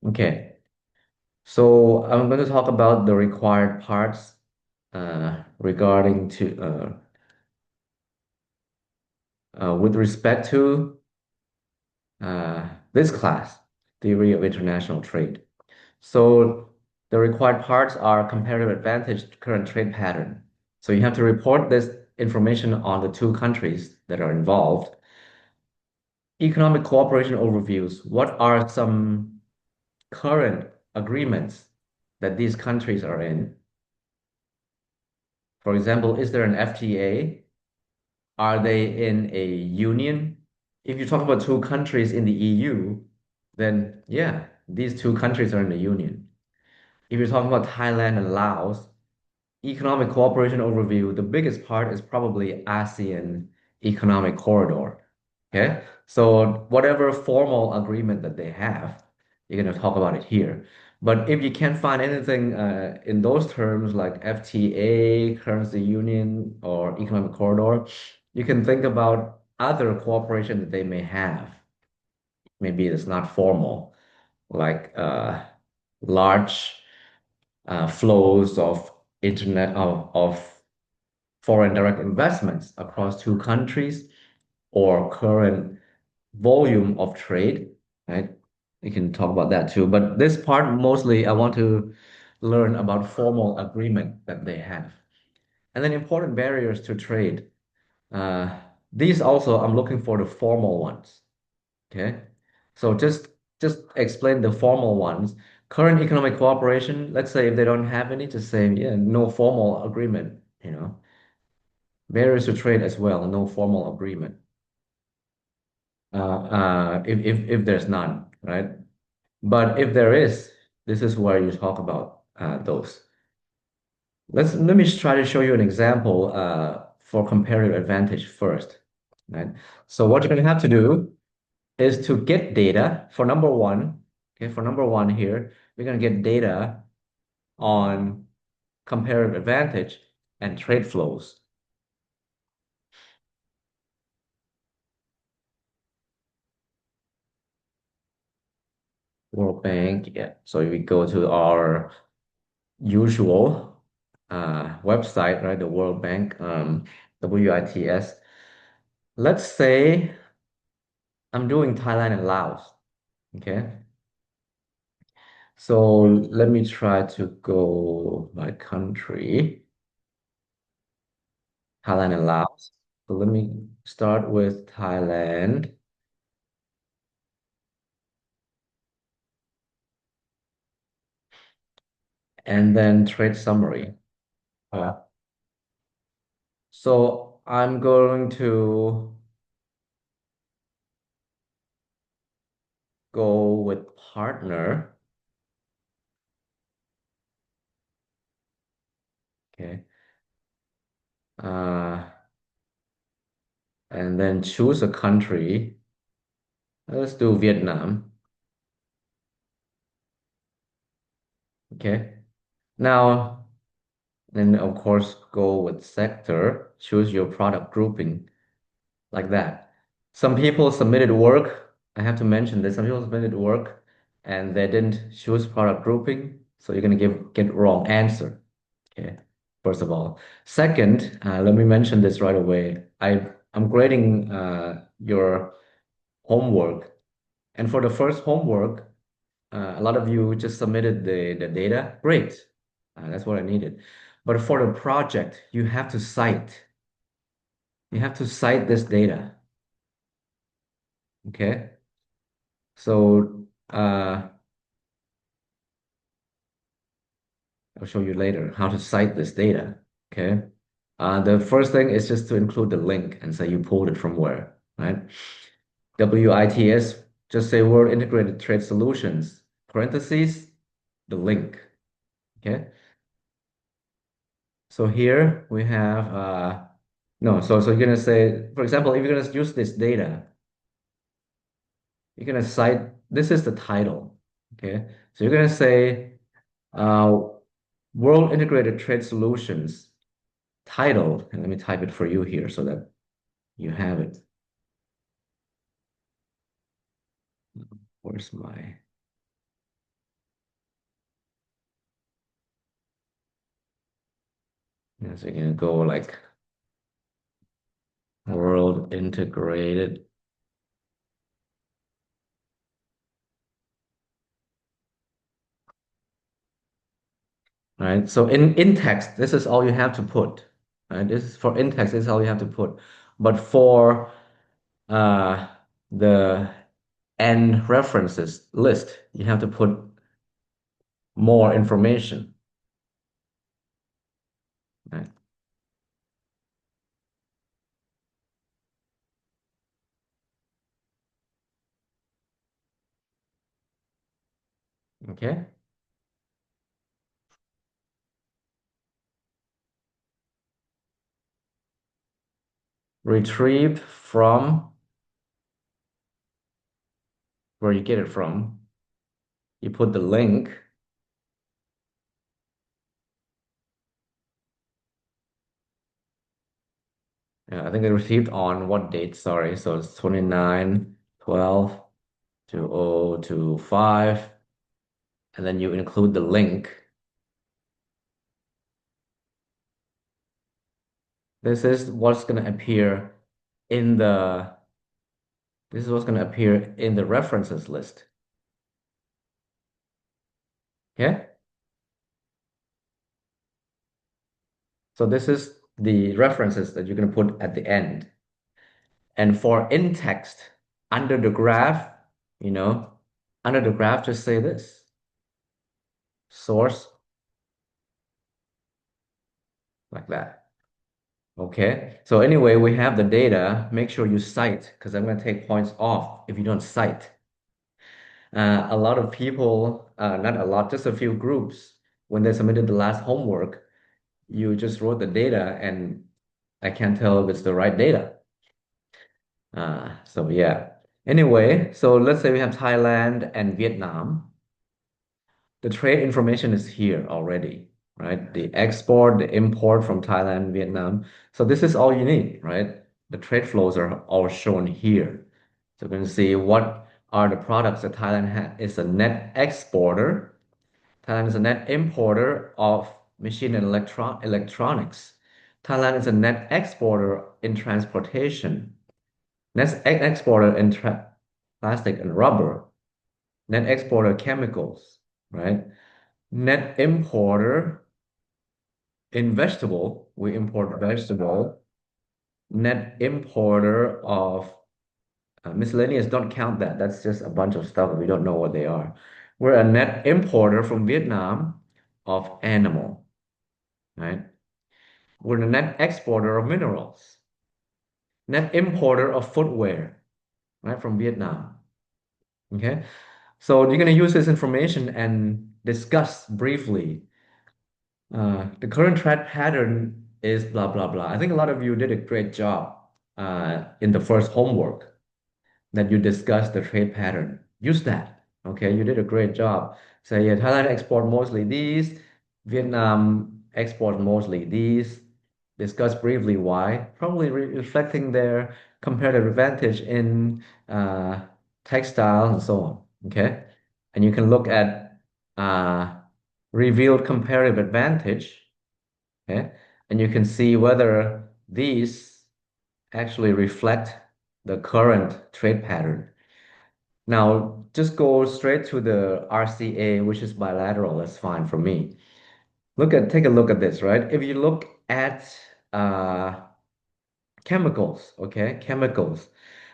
Okay, so I'm going to talk about the required parts regarding to with respect to this class, theory of international trade. So the required parts are comparative advantage, current trade pattern. So you have to report this information on the two countries that are involved. Economic cooperation overviews. What are some current agreements that these countries are in? For example, is there an FTA? Are they in a union? If you talk about two countries in the EU, then yeah, these two countries are in the union. If you're talking about Thailand and Laos, economic cooperation overview, the biggest part is probably ASEAN Economic Corridor. Okay, so whatever formal agreement that they have, you're going to talk about it here. But if you can't find anything in those terms like FTA, currency union, or economic corridor, you can think about other cooperation that they may have. Maybe it's not formal, like large flows of internet of foreign direct investments across two countries or current volume of trade, right? We can talk about that too. But this part mostly I want to learn about formal agreement that they have. And then important barriers to trade. Uh, these also I'm looking for the formal ones. Okay. So just explain the formal ones. Current economic cooperation, let's say if they don't have any, just say, yeah, no formal agreement, you know. Barriers to trade as well, no formal agreement. If there's none, right? But if there is, this is where you talk about those. Let me try to show you an example for comparative advantage first, right? So what you're going to have to do is to get data for number one. Okay, for number one here, we're going to get data on comparative advantage and trade flows. World Bank, yeah. So if we go to our usual website, right, the World Bank, WITS. Let's say I'm doing Thailand and Laos. Okay. So let me try to go by country, Thailand and Laos. So let me start with Thailand and then trade summary. Uh, so I'm going to go with partner. Okay. Uh, and then choose a country. Let's do Vietnam. Okay. Now, then of course, go with sector, choose your product grouping like that. Some people submitted work. I have to mention that some people submitted work and they didn't choose product grouping. So you're going to get wrong answer. Okay. First of all. Second, let me mention this right away. I'm grading your homework. And for the first homework, a lot of you just submitted the data. Great. That's what I needed. But for the project, you have to cite. You have to cite this data. Okay. So I'll show you later how to cite this data. Okay. The first thing is just to include the link and say you pulled it from where, right? WITS, just say World Integrated Trade Solutions, parentheses, the link. Okay. So here we have no, so you're gonna say, for example, if you're gonna use this data, you're gonna cite this is the title. Okay. So you're gonna say uh, World Integrated Trade Solutions title, and let me type it for you here so that you have it. Where's my Yeah, so you can go like world integrated, right? So in text, this is all you have to put, right? This is for in text, this is all you have to put. But for uh, the end references list, you have to put more information, right? Okay. Retrieved from where you get it from. You put the link. Yeah, I think it received on what date? Sorry. So it's 29/12/2025. And then you include the link. This is what's going to appear in the this is what's going to appear in the references list. Okay? So this is the references that you're going to put at the end. And for in text, under the graph, you know, under the graph, just say this source like that. Okay. So anyway, we have the data. Make sure you cite because I'm going to take points off if you don't cite. A lot of people, not a lot, just a few groups, when they submitted the last homework, you just wrote the data and I can't tell if it's the right data. So yeah. Anyway, so let's say we have Thailand and Vietnam. The trade information is here already, right? The export, the import from Thailand, Vietnam. So this is all you need, right? The trade flows are all shown here. So you can see what are the products that Thailand is a net exporter. Thailand is a net importer of machine and electronics. Thailand is a net exporter in transportation, net exporter in plastic and rubber, net exporter chemicals, right? Net importer in vegetable, we import vegetable. Net importer of miscellaneous, don't count that. That's just a bunch of stuff we don't know what they are. We're a net importer from Vietnam of animal, right? We're a net exporter of minerals, net importer of footwear, right, from Vietnam. Okay. So you're going to use this information and discuss briefly. The current trend pattern is blah, blah, blah. I think a lot of you did a great job in the first homework that you discussed the trade pattern. Use that. Okay, you did a great job. Say, yeah, Thailand export mostly these, Vietnam export mostly these. Discuss briefly why. Probably reflecting their comparative advantage in textile and so on. Okay, and you can look at uh, revealed comparative advantage. Okay, and you can see whether these actually reflect the current trade pattern. Now, just go straight to the RCA, which is bilateral. That's fine for me. Take a look at this, right? If you look at uh, chemicals, okay, chemicals,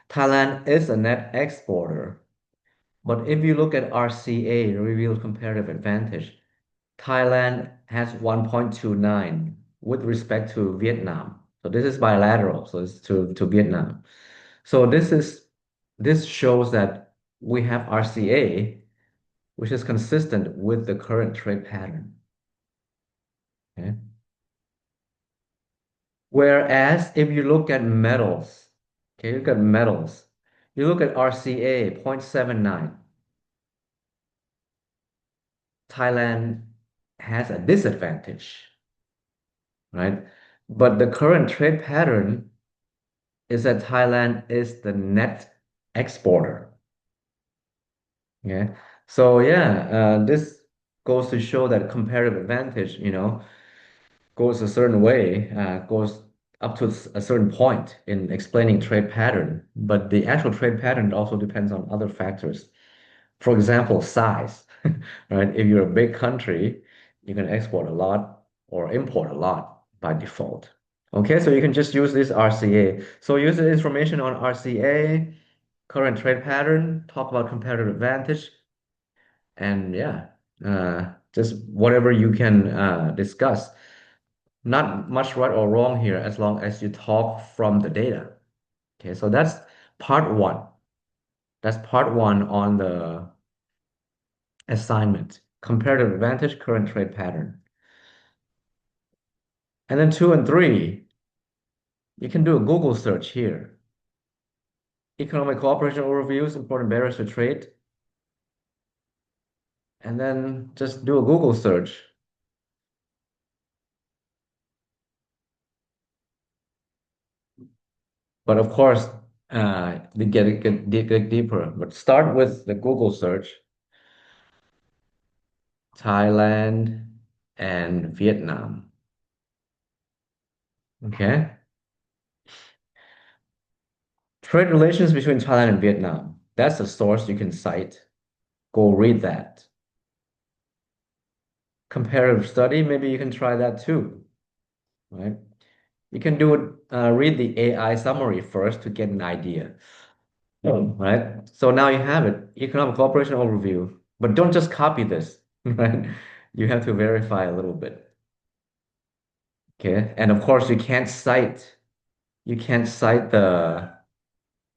Thailand is a net exporter. But if you look at RCA, revealed comparative advantage, Thailand has 1.29 with respect to Vietnam. So this is bilateral, so it's to Vietnam. So this shows that we have RCA, which is consistent with the current trade pattern. Okay? Whereas if you look at metals, okay, look at metals, you look at RCA 0.79, Thailand has a disadvantage, right? But the current trade pattern is that Thailand is the net exporter. Okay. So yeah, this goes to show that comparative advantage, goes a certain way, goes up to a certain point in explaining trade pattern, but the actual trade pattern also depends on other factors. For example, size, right? If you're a big country, you can export a lot or import a lot by default. Okay, so you can just use this RCA. So use the information on RCA, current trade pattern, talk about competitive advantage, and yeah, just whatever you can discuss. Not much right or wrong here as long as you talk from the data. Okay, so that's part one. That's part one on the assignment, comparative advantage, current trade pattern. And then two and three, you can do a Google search here. Economic cooperation overviews, important barriers to trade, and then just do a Google search. But of course, they get deeper. But start with the Google search, Thailand and Vietnam. Okay. Trade relations between Thailand and Vietnam. That's a source you can cite. Go read that. Comparative study, maybe you can try that too, right? You can do it, read the AI summary first to get an idea, right? So now you have it, economic cooperation overview, but don't just copy this, right? You have to verify a little bit, okay? And of course, you can't cite the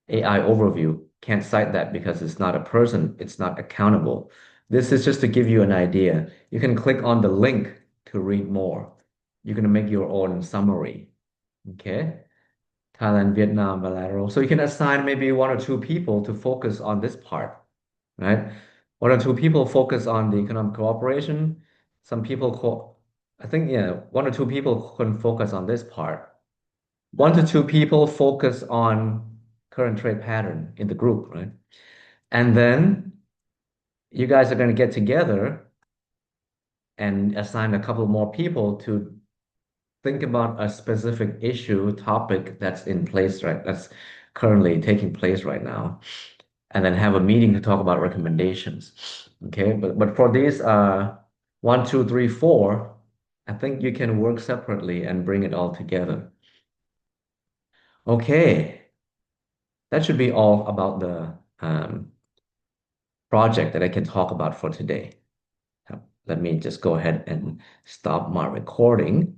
AI overview. Can't cite that because it's not a person, it's not accountable. This is just to give you an idea. You can click on the link to read more. You can make your own summary. Okay. Thailand, Vietnam, bilateral. So you can assign maybe one or two people to focus on this part, right? One or two people focus on the economic cooperation. Some people, I think, yeah, one or two people can focus on this part. One to two people focus on current trade pattern in the group, right? And then you guys are going to get together and assign a couple more people to think about a specific issue, topic that's in place, right? That's currently taking place right now, and then have a meeting to talk about recommendations. Okay, but for these one, two, three, four, I think you can work separately and bring it all together. Okay, that should be all about the project that I can talk about for today. Let me just go ahead and stop my recording.